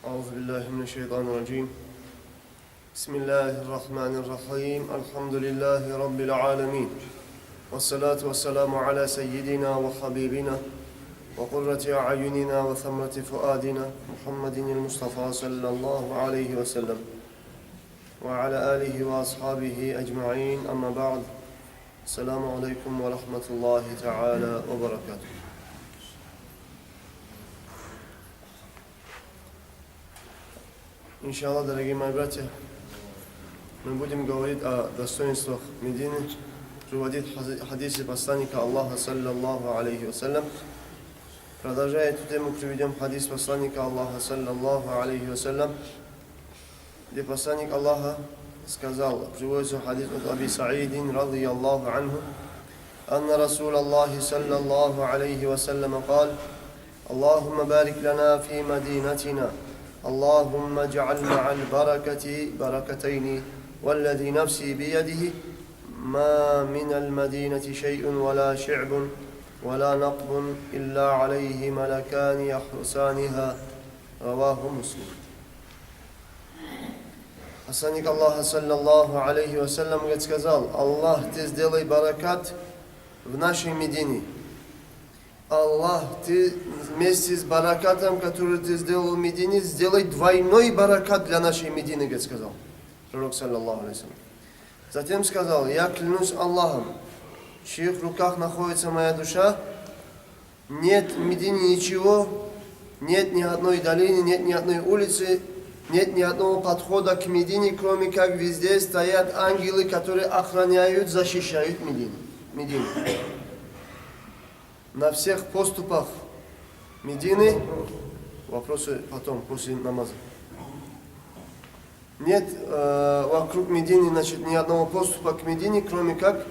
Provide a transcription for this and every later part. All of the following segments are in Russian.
أعوذ بالله من الشيطان الرجيم بسم الله الرحمن الرحيم الحمد لله رب العالمين والصلاة والسلام على سيدنا وحبيبنا وقرة أعيننا وثمرة فؤادنا محمد المصطفى صلى الله عليه وسلم وعلى آله وأصحابه أجمعين أما بعد السلام عليكم ورحمة الله تعالى وبركاته. Иншаллах, дорогие мои братья, мы будем говорить о достоинствах Медины, приводить хадисы посланника Аллаха, саллаллаху алейхи вассалям. Продолжая эту тему, приведем хадис посланника Аллаха, саллаллаху алейхи вассалям, где посланник Аллаха сказал, приводится хадис от Аби Саидин, радийаллаху анху, أن رسول الله صلى الله عليه وسلم قال اللهم بارك لنا في مدينتنا اللهم اجعل مع البركة بركتين والذي نفسي بيده ما من المدينة شيء ولا شعب ولا نقب إلا عليه ملكان يحرسانها رواه مسلم. Посланник Аллаха, саллаллаху алейхи вассалям, сказал: Аллах, ты сделай баракат в нашей Медине. Аллах, ты вместе с баракатом, который ты сделал в Медине, сделай двойной баракат для нашей Медины, говорит, сказал пророк, саллаллаху алейхи вассалям. Затем сказал: я клянусь Аллахом, в чьих руках находится моя душа, нет в Медине ничего, нет ни одной долины, нет ни одной улицы, нет ни одного подхода к Медине, кроме как везде стоят ангелы, которые охраняют, защищают Медину. На всех поступах Медины, вопросы потом, после намаза. Нет вокруг Медины, значит, ни одного поступа к Медине, кроме как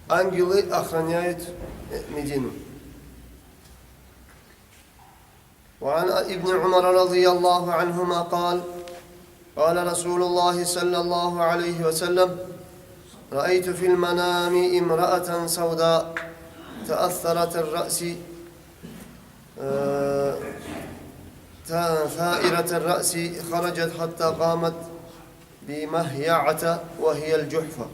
ангелы охраняют Медину. وعن ابن عمر رضي الله عنهما قال قال رسول الله صلى الله عليه وسلم رأيت في المنام امرأة سوداء تأثرت الرأس ثائرة الرأس خرجت حتى قامت بمهيعة وهي الجحفة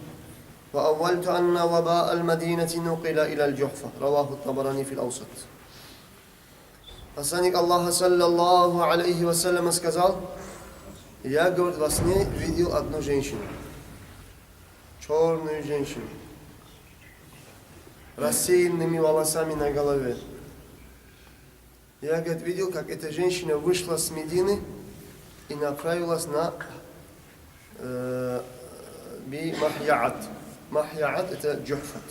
وأولت أن وباء المدينة نقل إلى الجحفة رواه الطبراني في الأوسط. Посланник Аллаха, саллаллаху алейхи вассалям, сказал: я, говорит, во сне видел одну женщину, черную женщину, рассеянными волосами на голове. Я, говорит, видел, как эта женщина вышла с Медины и направилась на Махьяат. Махьяат — это Джухфат.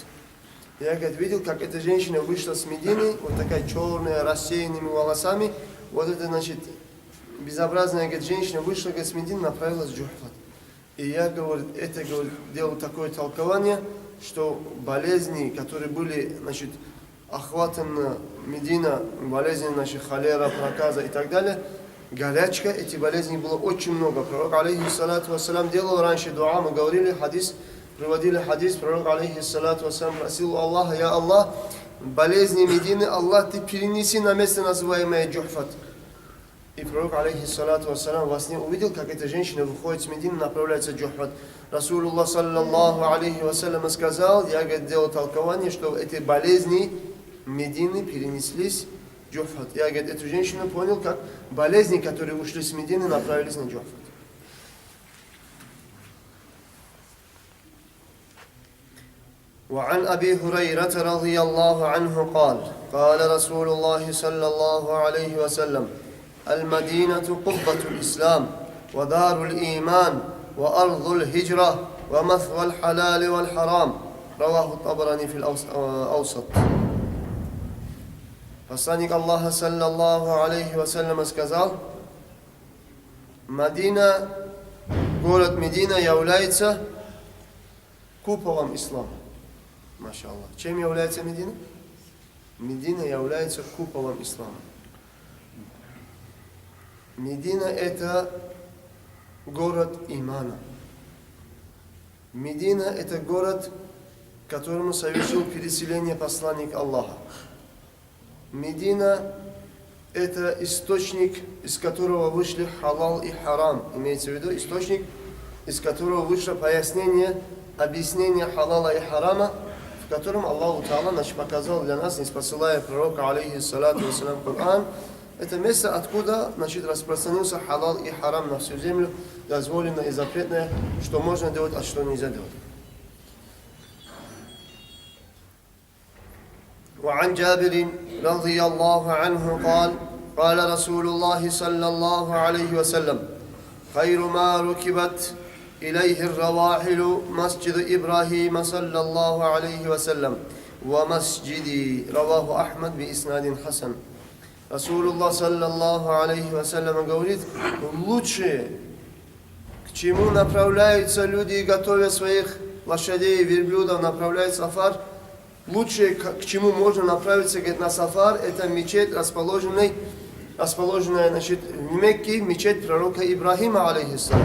Я, говорит, видел, как эта женщина вышла с Медины, вот такая черная, рассеянными волосами. Вот это, значит, безобразная, говорит, женщина вышла, говорит, с Медины, направилась в Джухфат. И я, говорит, это, говорит, делал такое толкование, что болезни, которые были, значит, охватаны Медина, болезни, значит, холера, проказа и так далее, горячка, эти болезни было очень много. Пророк, алейхиссалату вассалям, делал раньше дуа, мы говорили, хадис, приводили хадис, пророк, алейхиссалату вассалям, просил Аллаха: я Аллах, болезни Медины, Аллах, ты перенеси на место, называемое Джухфат. И пророк, алейхиссалату вассалям, во сне увидел, как эта женщина выходит с Медины, направляется в Джухфат. Расулуллах, саллаллаху алейхи вассалям, сказал, я, говорит, делал толкование, что эти болезни Медины перенеслись в Джухфат. Я, говорит, эту женщину понял, как болезни, которые ушли с Медины, направились на Джухфат. وعن أبي هريرة رضي الله عنه قال قال رسول الله صلى الله عليه وسلم المدينة قبة الإسلام ودار الإيمان وأرض الهجرة ومثوى الحلال والحرام رواه الطبراني في الأوسط. Посланник Аллаха, саллаллаху алейхи вассалям, сказал: Медина, город Медина является куполом ислама. Маша Аллах. Чем является Медина? Медина является куполом ислама. Медина — это город имана. Медина — это город, которому совершил переселение посланник Аллаха. Медина это источник, из которого вышли халал и харам. Имеется в виду источник, из которого вышло пояснение, объяснение халала и харама, в котором Аллах Та'ала показал для нас, не спосылая пророка, алейхиссалату вассалям, Коран. Это место, откуда распространился халал и харам на всю землю, дозволенное и запретное, что можно делать, а что нельзя делать. وعن جابر رضي الله عنه قال رسول الله صلى الله عليه وسلم خير ما ركبت إليه الرواحل مسجد إبراهيم صلى الله عليه وسلم ومسجدي رواه أحمد بإسناد حسن. Расулуллах саллаллаху алейхи вассалям говорит, лучшее, к чему направляются люди и готовят своих лошадей и верблюдов, направляют сафар, лучшее, к чему можно направиться, говорит, на сафар, это мечеть, расположенная в Мекке, мечеть пророка Ибрахима, алейхиссалам.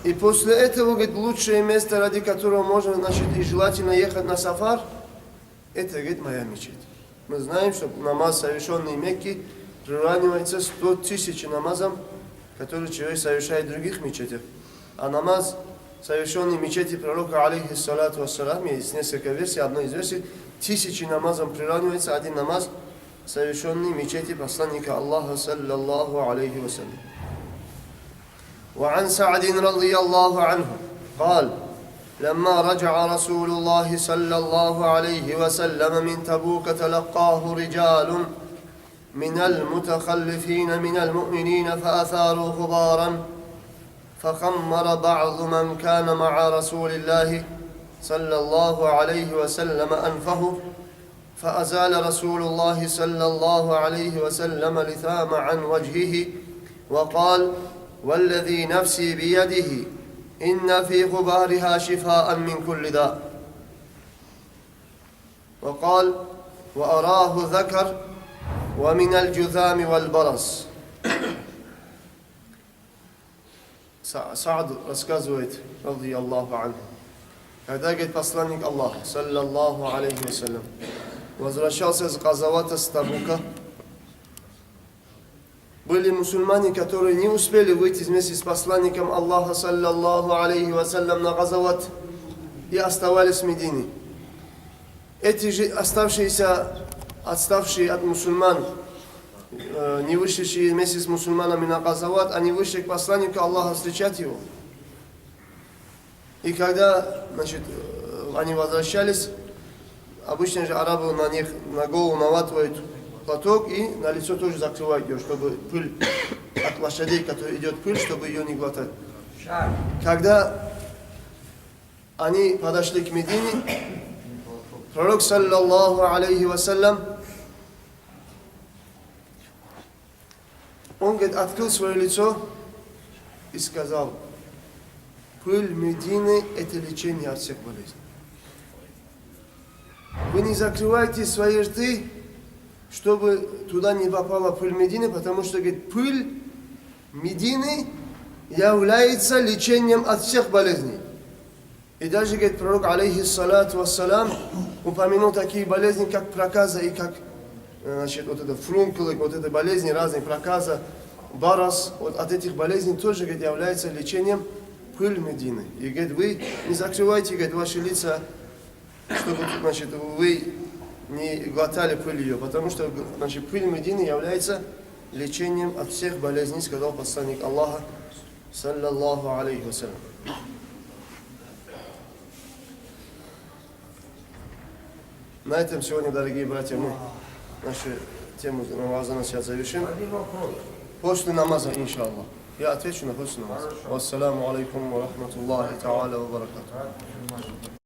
И после этого, говорит, лучшее место, ради которого можно, и желательно ехать на сафар, это, говорит, моя мечеть. Мы знаем, что намаз, совершенный в Мекке, приравнивается 100 тысяч намазам, которые человек совершает в других мечетях. А намаз, совершенный в мечети пророка, алейхиссалату вассалам, есть несколько версий, одной из версий, 1000 намазам приравнивается один намаз, совершенный в мечети посланника Аллаха, саллаллаху алейхи вассалям. وعن سعد رضي الله عنه قال لما رجع رسول الله صلى الله عليه وسلم من تبوك تلقاه رجال من المتخلفين من المؤمنين فأثاروا غبارا فخمر بعض من كان مع رسول الله صلى الله عليه وسلم أنفه فأزال رسول الله صلى الله عليه وسلم لثام عن وجهه وقال والذي نفسي بيده إن في غبارها شفاء من كل داء وقال وأراه ذكر ومن الجذام والبرص. Саад рассказывает, ради Аллаху анху, когда, говорит, посланник Аллаха, саллаллаху алейхи вассалям, возвращался с газавата с Табука, были мусульмане, которые не успели выйти вместе с посланником Аллаха, саллаллаху алейхи вассалям, на газават и оставались в Медине. Эти же отставшие от мусульман, не вышедшие вместе с мусульманами на газават, они вышли к посланнику Аллаха встречать его. И когда, они возвращались, обычно же арабы на голову наватывают платок и на лицо тоже закрывают ее, чтобы пыль от лошадей, которая идет пыль, чтобы ее не глотать. Когда они подошли к Медине, пророк, саллаллаху алейхи вассалям, он, говорит, открыл свое лицо и сказал: пыль Медины – это лечение от всех болезней. Вы не закрывайте свои рты, чтобы туда не попала пыль Медины, потому что, говорит, пыль Медины является лечением от всех болезней. И даже, говорит, пророк, алейхиссалату вассалам, упомянул такие болезни, как проказа и как, вот это фрункулы, вот это болезни разные, проказа, барос, вот от этих болезней тоже, говорит, является лечением пыль Медины. И, говорит, вы не закрывайте, говорит, ваши лица, чтобы, вы не глотали пыль ее, потому что, пыль Медины является лечением от всех болезней, сказал посланник Аллаха, саллаллаху алейхи вассалям. На этом сегодня, дорогие братья, мы нашу тему намаза на сейчас завершим. После намаза, иншаллах. Я отвечу на после намаза. Вассаламу алейкум ва рахматуллахи та'аля ва баракатух.